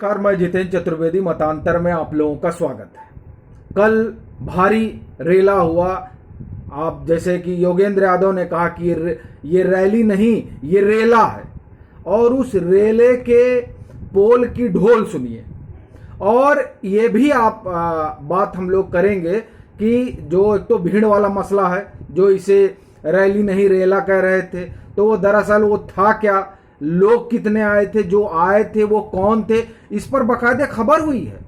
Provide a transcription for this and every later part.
नमस्कार, मैं जितेंद्र चतुर्वेदी। मतांतर में आप लोगों का स्वागत है। कल भारी रेला हुआ। आप जैसे कि योगेंद्र यादव ने कहा कि ये रैली नहीं, ये रेला है। और उस रेले के पोल की ढोल सुनिए। और ये भी आप बात हम लोग करेंगे कि जो तो भीड़ वाला मसला है, जो इसे रैली नहीं रेला कह रहे थे, तो वो दरअसल वो था क्या, लोग कितने आए थे, जो आए थे वो कौन थे, इस पर बाकायदे खबर हुई है।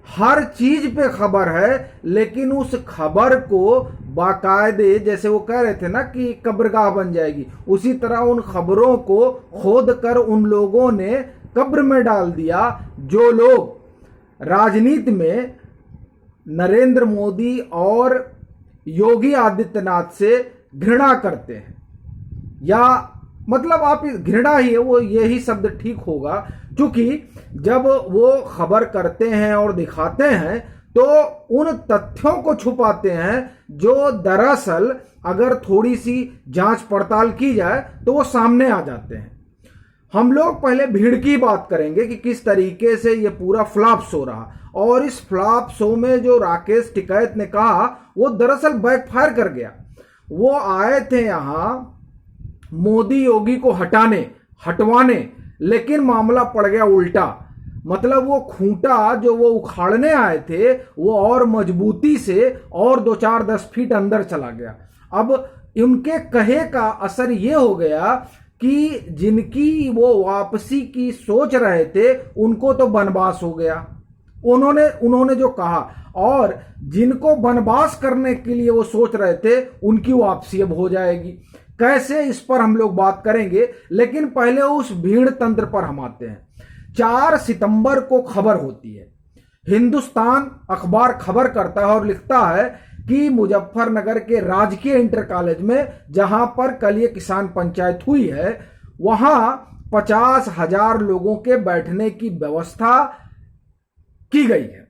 हर चीज पे खबर है, लेकिन उस खबर को बाकायदे, जैसे वो कह रहे थे ना कि कब्रगाह बन जाएगी, उसी तरह उन खबरों को खोद कर उन लोगों ने कब्र में डाल दिया जो लोग राजनीति में नरेंद्र मोदी और योगी आदित्यनाथ से घृणा करते हैं। या मतलब आप घृणा ही है, वो यही शब्द ठीक होगा, क्योंकि जब वो खबर करते हैं और दिखाते हैं तो उन तथ्यों को छुपाते हैं जो दरअसल अगर थोड़ी सी जांच पड़ताल की जाए तो वो सामने आ जाते हैं। हम लोग पहले भीड़ की बात करेंगे कि किस तरीके से ये पूरा फ्लॉप शो रहा, और इस फ्लॉप शो में जो राकेश टिकैत ने कहा वो दरअसल बैकफायर कर गया। वो आए थे यहाँ मोदी योगी को हटवाने, लेकिन मामला पड़ गया उल्टा। मतलब वो खूंटा जो वो उखाड़ने आए थे वो और मजबूती से और 2-4-10 फीट अंदर चला गया। अब उनके कहे का असर ये हो गया कि जिनकी वो वापसी की सोच रहे थे उनको तो बनवास हो गया, उन्होंने जो कहा, और जिनको बनवास करने के लिए वो सोच रहे थे उनकी वापसी अब हो जाएगी। कैसे, इस पर हम लोग बात करेंगे, लेकिन पहले उस भीड़ तंत्र पर हम आते हैं। 4 सितंबर को खबर होती है, हिंदुस्तान अखबार खबर करता है और लिखता है कि मुजफ्फरनगर के राजकीय इंटर कॉलेज में, जहां पर कल ये किसान पंचायत हुई है, वहां 50,000 लोगों के बैठने की व्यवस्था की गई है।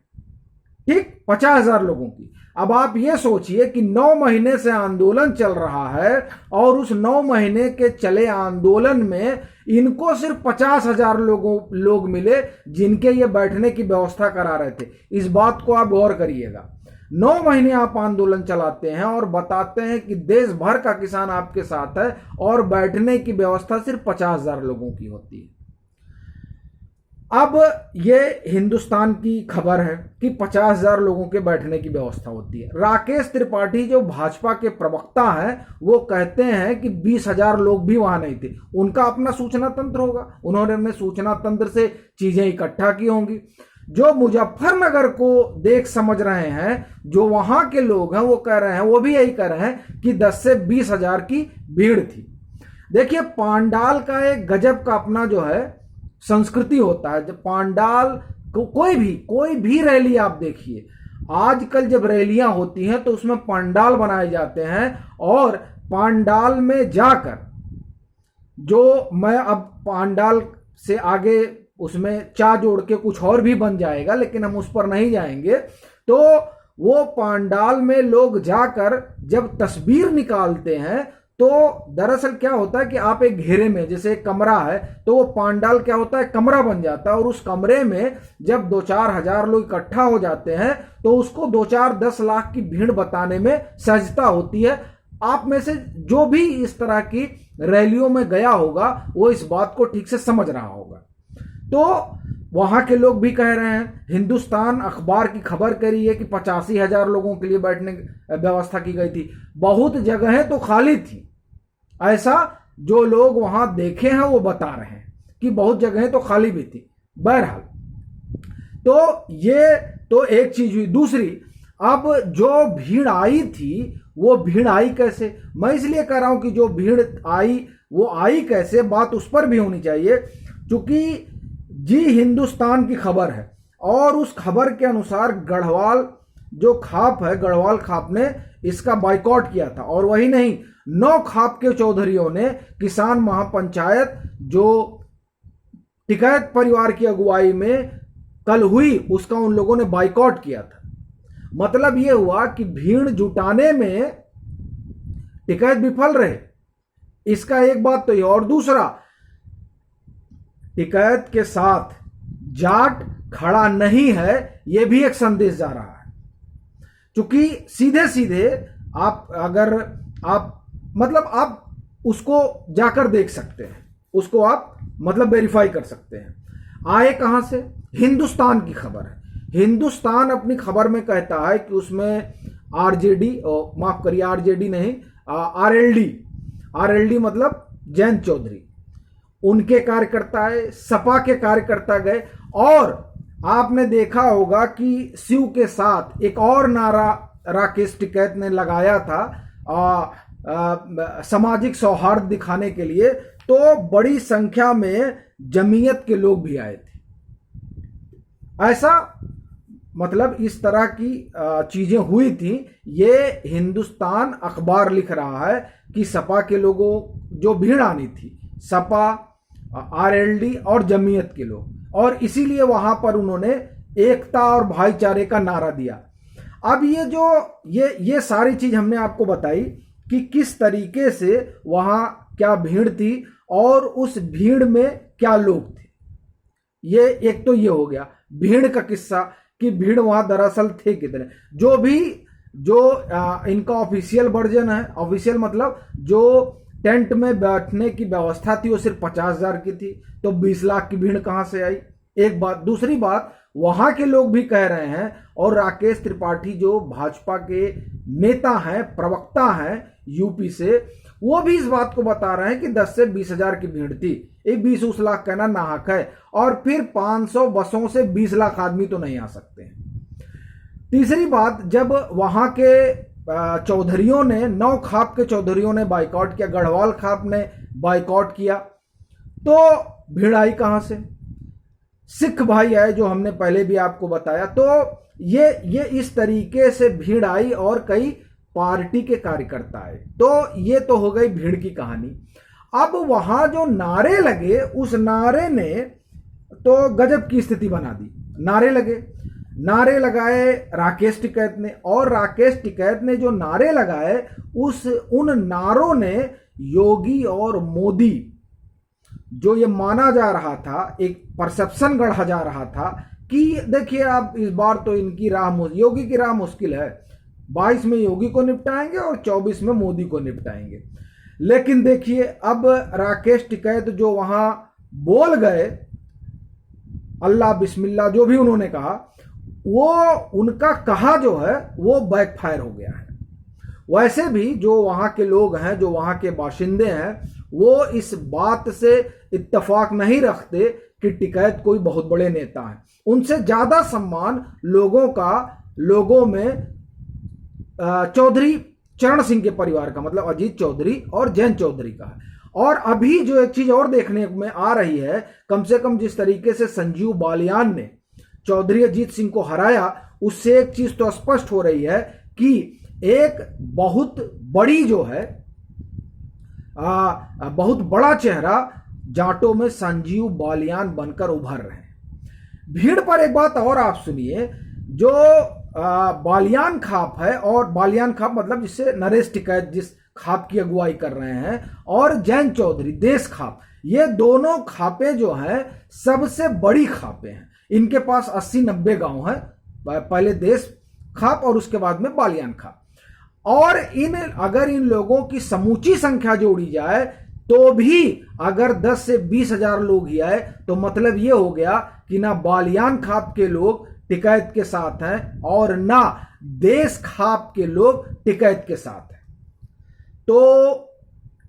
ठीक, 50,000 लोगों की। अब आप ये सोचिए कि 9 महीने से आंदोलन चल रहा है और उस 9 महीने के चले आंदोलन में इनको सिर्फ 50,000 लोग मिले जिनके ये बैठने की व्यवस्था करा रहे थे। इस बात को आप गौर करिएगा। 9 महीने आप आंदोलन चलाते हैं और बताते हैं कि देश भर का किसान आपके साथ है, और बैठने की व्यवस्था सिर्फ 50,000 लोगों की होती है। अब ये हिंदुस्तान की खबर है कि 50,000 लोगों के बैठने की व्यवस्था होती है। राकेश त्रिपाठी जो भाजपा के प्रवक्ता हैं वो कहते हैं कि 20,000 लोग भी वहां नहीं थे। उनका अपना सूचना तंत्र होगा, उन्होंने सूचना तंत्र से चीजें इकट्ठा की होंगी। जो मुजफ्फरनगर को देख समझ रहे हैं, जो वहां के लोग हैं, वो कह रहे हैं, वो भी यही कह रहे हैं कि 10 से 20,000 की भीड़ थी। देखिए, पांडाल का एक गजब का अपना जो है संस्कृति होता है। जब पांडाल कोई भी रैली आप देखिए, आजकल जब रैलियां होती हैं तो उसमें पांडाल बनाए जाते हैं, और पांडाल में जाकर जो मैं अब पांडाल से आगे उसमें चा जोड़ के कुछ और भी बन जाएगा, लेकिन हम उस पर नहीं जाएंगे। तो वो पांडाल में लोग जाकर जब तस्वीर निकालते हैं तो दरअसल क्या होता है कि आप एक घेरे में, जैसे एक कमरा है, तो वो पांडाल क्या होता है, कमरा बन जाता है, और उस कमरे में जब 2-4 हजार लोग इकट्ठा हो जाते हैं तो उसको 2-4-10 लाख की भीड़ बताने में सहजता होती है। आप में से जो भी इस तरह की रैलियों में गया होगा वो इस बात को ठीक से समझ रहा होगा। तो वहां के लोग भी कह रहे हैं, हिंदुस्तान अखबार की खबर करी है कि 85,000 लोगों के लिए बैठने की व्यवस्था की गई थी। बहुत जगहें तो खाली थी, ऐसा जो लोग वहां देखे हैं वो बता रहे हैं कि बहुत जगहें तो खाली भी थी। बहरहाल, तो ये तो एक चीज हुई। दूसरी, अब जो भीड़ आई थी वो भीड़ आई कैसे? मैं इसलिए कह रहा हूं कि जो भीड़ आई वो आई कैसे, बात उस पर भी होनी चाहिए, क्योंकि जी हिंदुस्तान की खबर है, और उस खबर के अनुसार गढ़वाल जो खाप है, गढ़वाल खाप ने इसका बाइकआउट किया था। और वही नहीं, 9 खाप के चौधरियों ने किसान महापंचायत जो टिकैत परिवार की अगुवाई में कल हुई, उसका उन लोगों ने बाइकआउट किया था। मतलब यह हुआ कि भीड़ जुटाने में टिकैत विफल रहे। इसका एक बात तो ये, और दूसरा, टिकैत के साथ जाट खड़ा नहीं है, यह भी एक संदेश जा रहा है। क्योंकि सीधे सीधे आप अगर आप उसको जाकर देख सकते हैं, उसको आप वेरीफाई कर सकते हैं। आए कहां से? हिंदुस्तान की खबर है। हिंदुस्तान अपनी खबर में कहता है कि उसमें आरजेडी, माफ करिए आरजेडी नहीं, आरएलडी मतलब जयंत चौधरी, उनके कार्यकर्ता है, सपा के कार्यकर्ता गए। और आपने देखा होगा कि शिव के साथ एक और नारा राकेश टिकैत ने लगाया था सामाजिक सौहार्द दिखाने के लिए, तो बड़ी संख्या में जमीयत के लोग भी आए थे। ऐसा इस तरह की चीजें हुई थी। ये हिंदुस्तान अखबार लिख रहा है कि सपा के लोगों जो भीड़ आनी थी, सपा, आरएलडी और जमीयत के लोग, और इसीलिए वहां पर उन्होंने एकता और भाईचारे का नारा दिया। अब ये सारी चीज हमने आपको बताई कि किस तरीके से वहां क्या भीड़ थी और उस भीड़ में क्या लोग थे। ये एक तो ये हो गया भीड़ का किस्सा कि भीड़ वहां दरअसल थे कितने। जो इनका ऑफिशियल वर्जन है, ऑफिशियल मतलब जो टेंट में बैठने की व्यवस्था थी वो सिर्फ 50,000 की थी, तो 20 लाख की भीड़ कहां से आई? एक बात। दूसरी बात, वहां के लोग भी कह रहे हैं, और राकेश त्रिपाठी जो भाजपा के नेता हैं, प्रवक्ता हैं यूपी से, वो भी इस बात को बता रहे हैं कि 10 से 20,000 की भीड़ थी। एक 20 लाख कहना नाहक है, और फिर 500 बसों से 20 लाख आदमी तो नहीं आ सकते हैं। तीसरी बात, जब वहां के चौधरियों ने, 9 खाप के चौधरियों ने बाइकआउट किया, गढ़वाल खाप ने बाइकआउट किया, तो भीड़ आई कहां से? सिख भाई आए, जो हमने पहले भी आपको बताया। तो ये इस तरीके से भीड़ आई, और कई पार्टी के कार्यकर्ता आए। तो ये तो हो गई भीड़ की कहानी। अब वहां जो नारे लगे, उस नारे ने तो गजब की स्थिति बना दी। नारे लगाए राकेश टिकैत ने, और राकेश टिकैत ने जो नारे लगाए, उन नारों ने योगी और मोदी, जो ये माना जा रहा था, एक परसेप्शन गढ़ा जा रहा था कि देखिए आप इस बार तो इनकी योगी की राह मुश्किल है, 22 में योगी को निपटाएंगे और 24 में मोदी को निपटाएंगे। लेकिन देखिए अब राकेश टिकैत जो वहां बोल गए, अल्लाह बिस्मिल्लाह जो भी उन्होंने कहा, वो उनका कहा जो है वो बैकफायर हो गया है। वैसे भी जो वहां के लोग हैं, जो वहां के बाशिंदे हैं, वो इस बात से इत्तेफाक नहीं रखते कि टिकैत कोई बहुत बड़े नेता हैं। उनसे ज्यादा सम्मान लोगों में चौधरी चरण सिंह के परिवार का, मतलब अजीत चौधरी और जयंत चौधरी का है। और अभी जो एक चीज और देखने में आ रही है, कम से कम जिस तरीके से संजीव बालियान ने चौधरी अजीत सिंह को हराया, उससे एक चीज तो स्पष्ट हो रही है कि एक बहुत बड़ी जो है बहुत बड़ा चेहरा जाटों में संजीव बालियान बनकर उभर रहे हैं। भीड़ पर एक बात और आप सुनिए, जो बालियान खाप है, और बालियान खाप मतलब जिससे नरेश टिकैत जिस खाप की अगुवाई कर रहे हैं, और जयंत चौधरी देश खाप, ये दोनों खापें जो हैं सबसे बड़ी खापें हैं। इनके पास 80-90 गांव हैं, पहले देश खाप और उसके बाद में बालियान खाप। और अगर इन लोगों की समूची संख्या जोड़ी जाए तो भी अगर 10 से 20,000 लोग ही आए, तो मतलब ये हो गया कि ना बालियान खाप के लोग टिकैत के साथ हैं और ना देश खाप के लोग टिकैत के साथ हैं। तो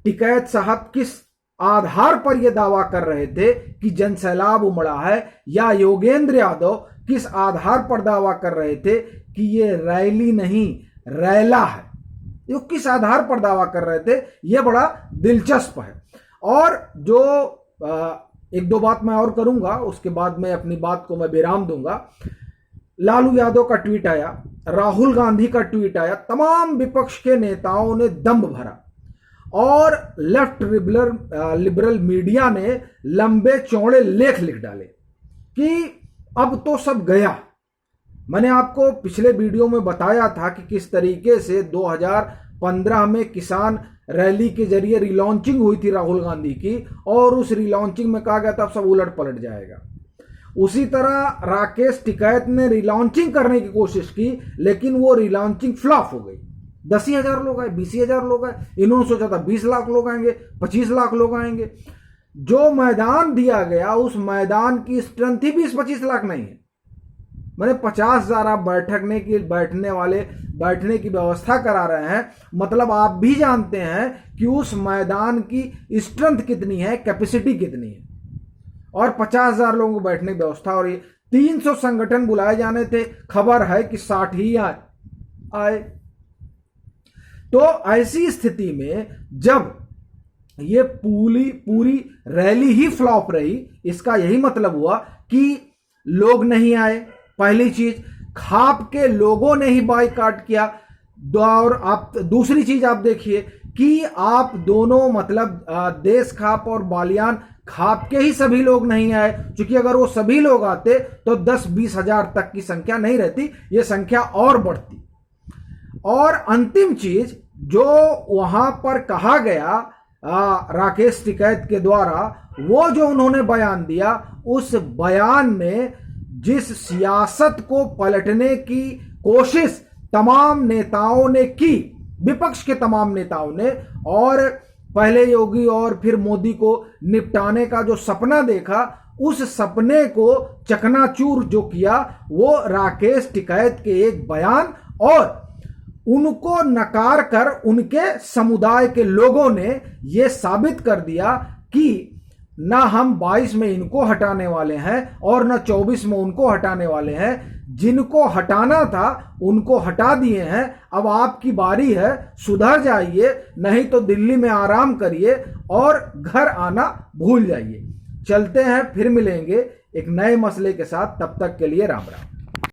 टिकैत साहब किस आधार पर यह दावा कर रहे थे कि जनसैलाब उमड़ा है, या योगेंद्र यादव किस आधार पर दावा कर रहे थे कि ये रैली नहीं रैला है? ये किस आधार पर दावा कर रहे थे, यह बड़ा दिलचस्प है। और जो एक दो बात मैं और करूंगा, उसके बाद में अपनी बात को मैं विराम दूंगा। लालू यादव का ट्वीट आया, राहुल गांधी का ट्वीट आया, तमाम विपक्ष के नेताओं ने दम भरा, और लेफ्ट लिबरल मीडिया ने लंबे चौड़े लेख लिख डाले कि अब तो सब गया। मैंने आपको पिछले वीडियो में बताया था कि किस तरीके से 2015 में किसान रैली के जरिए रिलॉन्चिंग हुई थी राहुल गांधी की, और उस रिलॉन्चिंग में कहा गया था सब उलट पलट जाएगा। उसी तरह राकेश टिकैत ने रिलॉन्चिंग करने की कोशिश की, लेकिन वो रिलॉन्चिंग फ्लॉप हो गई। 10,000 लोग आए, 20,000 लोग आए, इन्होंने सोचा था 20 लाख लोग आएंगे, 25 लाख लोग आएंगे। जो मैदान दिया गया उस मैदान की स्ट्रेंथ ही 20-25 लाख नहीं है। मैंने 50,000 आप बैठने की व्यवस्था करा रहे हैं, मतलब आप भी जानते हैं कि उस मैदान की स्ट्रेंथ कितनी है, कैपेसिटी कितनी है। और 50,000 लोगों को बैठने की व्यवस्था, और ये 300 संगठन बुलाए जाने थे, खबर है कि 60 ही आए। तो ऐसी स्थिति में जब ये पूरी रैली ही फ्लॉप रही, इसका यही मतलब हुआ कि लोग नहीं आए। पहली चीज, खाप के लोगों ने ही बायकॉट किया। और आप दूसरी चीज आप देखिए कि आप दोनों मतलब देश खाप और बालियान खाप के ही सभी लोग नहीं आए, क्योंकि अगर वो सभी लोग आते तो 10-20 हजार तक की संख्या नहीं रहती, ये संख्या और बढ़ती। और अंतिम चीज जो वहां पर कहा गया राकेश टिकैत के द्वारा, वो जो उन्होंने बयान दिया, उस बयान में जिस सियासत को पलटने की कोशिश तमाम नेताओं ने की, विपक्ष के तमाम नेताओं ने, और पहले योगी और फिर मोदी को निपटाने का जो सपना देखा, उस सपने को चकनाचूर जो किया वो राकेश टिकैत के एक बयान, और उनको नकार कर उनके समुदाय के लोगों ने यह साबित कर दिया कि ना हम 22 में इनको हटाने वाले हैं और ना 24 में उनको हटाने वाले हैं। जिनको हटाना था उनको हटा दिए हैं, अब आपकी बारी है, सुधर जाइए, नहीं तो दिल्ली में आराम करिए और घर आना भूल जाइए। चलते हैं, फिर मिलेंगे एक नए मसले के साथ, तब तक के लिए राम राम।